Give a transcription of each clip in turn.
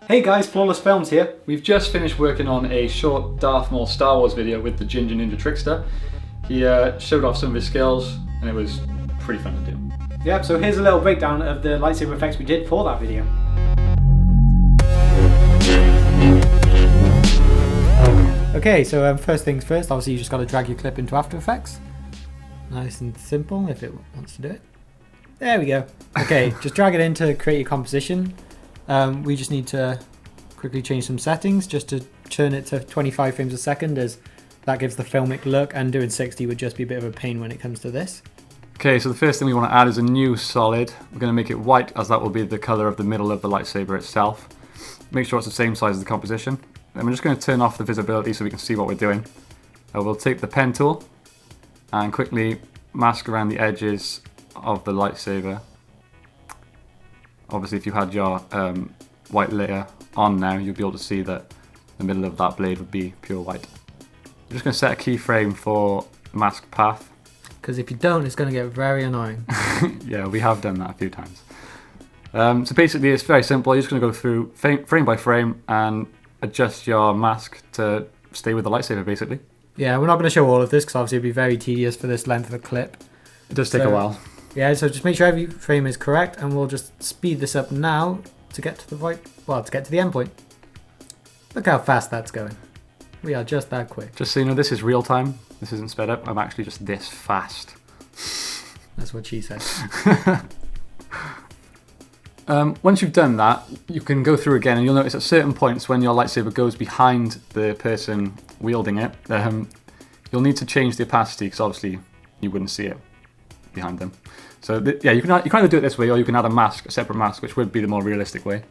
Hey guys, Flawless Films here. We've just finished working on a short Darth Maul Star Wars video with the Ginger Ninja Trickster. He showed off some of his skills and it was pretty fun to do. Yep, so here's a little breakdown of the lightsaber effects we did for that video. Okay, so first things first, obviously you just got to drag your clip into After Effects. Nice and simple if it wants to do it. There we go. Okay, just drag it in to create your composition. We just need to quickly change some settings just to turn it to 25 frames a second, as that gives the filmic look, and doing 60 would just be a bit of a pain when it comes to this. Okay, so the first thing we want to add is a new solid. We're going to make it white, as that will be the color of the middle of the lightsaber itself. Make sure it's the same size as the composition. And we're just going to turn off the visibility so we can see what we're doing. We'll take the pen tool and quickly mask around the edges of the lightsaber. Obviously, if you had your white layer on now, you'll be able to see that the middle of that blade would be pure white. I'm just going to set a keyframe for mask path. Because if you don't, it's going to get very annoying. Yeah, we have done that a few times. So basically, it's very simple. You're just going to go through frame by frame and adjust your mask to stay with the lightsaber, basically. Yeah, we're not going to show all of this because obviously it'd be very tedious for this length of a clip. It does take a while. Yeah, so just make sure every frame is correct, and we'll just speed this up now to get to the to get to the endpoint. Look how fast that's going. We are just that quick. Just so you know, this is real time. This isn't sped up. I'm actually just this fast. That's what she said. Once you've done that, you can go through again, and you'll notice at certain points when your lightsaber goes behind the person wielding it, you'll need to change the opacity because obviously you wouldn't see it behind them. So yeah, you can either do it this way, or you can add a separate mask, which would be the more realistic way.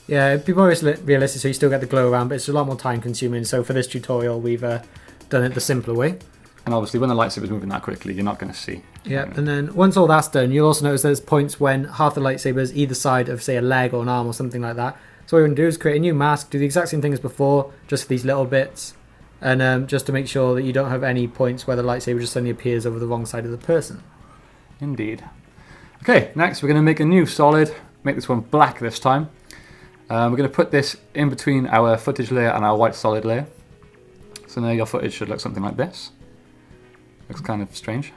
Yeah, it'd be more realistic, so you still get the glow around, but it's a lot more time consuming. So for this tutorial, we've done it the simpler way. And obviously, when the lightsaber's moving that quickly, you're not going to see. Yeah, and then once all that's done, you'll also notice there's points when half the lightsaber is either side of, say, a leg or an arm or something like that. So what we're going to do is create a new mask, do the exact same thing as before, just for these little bits, and just to make sure that you don't have any points where the lightsaber just suddenly appears over the wrong side of the person. Indeed. Okay, next we're going to make a new solid, make this one black this time. We're going to put this in between our footage layer and our white solid layer. So now your footage should look something like this. Looks kind of strange.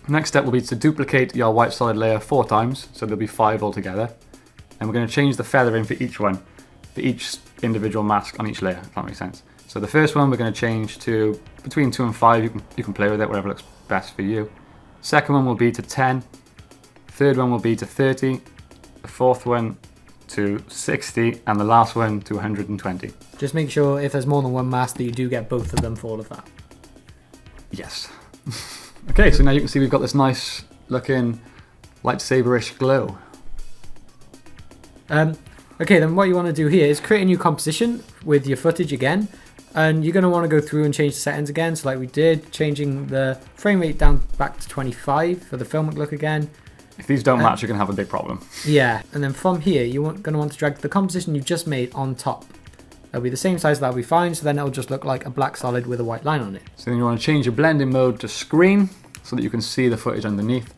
Next step will be to duplicate your white solid layer 4 times, so there'll be 5 altogether. And we're going to change the feathering for each one, for each individual mask on each layer, if that makes sense. So the first one we're going to change to between 2 and 5. You can play with it, whatever looks best for you. Second one will be to 10. Third one will be to 30. The fourth one to 60, and the last one to 120. Just make sure if there's more than one mask that you do get both of them for all of that. Yes. Okay, so now you can see we've got this nice looking lightsaber-ish glow. Okay, then what you want to do here is create a new composition with your footage again, and you're going to want to go through and change the settings again, so like we did, changing the frame rate down back to 25 for the filmic look again. If these don't match, you're going to have a big problem. Yeah, and then from here, you're going to want to drag the composition you just made on top. It'll be the same size, that'll be fine, so then it'll just look like a black solid with a white line on it. So then you want to change your blending mode to screen, so that you can see the footage underneath.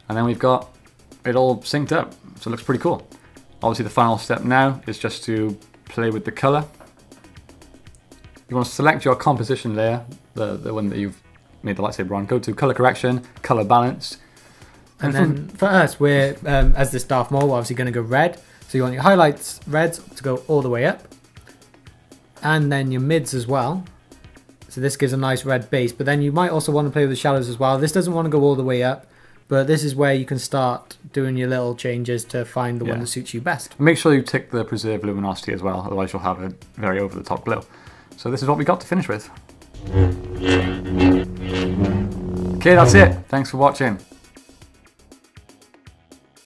And then we've got it all synced up, so it looks pretty cool. Obviously the final step now is just to play with the color. You want to select your composition layer, the one that you've made the lightsaber on, go to color correction, color balance. And then for us, we're, as this Darth Maul, we're obviously going to go red. So you want your highlights reds to go all the way up. And then your mids as well. So this gives a nice red base. But then you might also want to play with the shadows as well. This doesn't want to go all the way up. But this is where you can start doing your little changes to find the one that suits you best. Make sure you tick the preserve luminosity as well. Otherwise you'll have a very over-the-top glow. So this is what we got to finish with. Okay, that's it. Thanks for watching.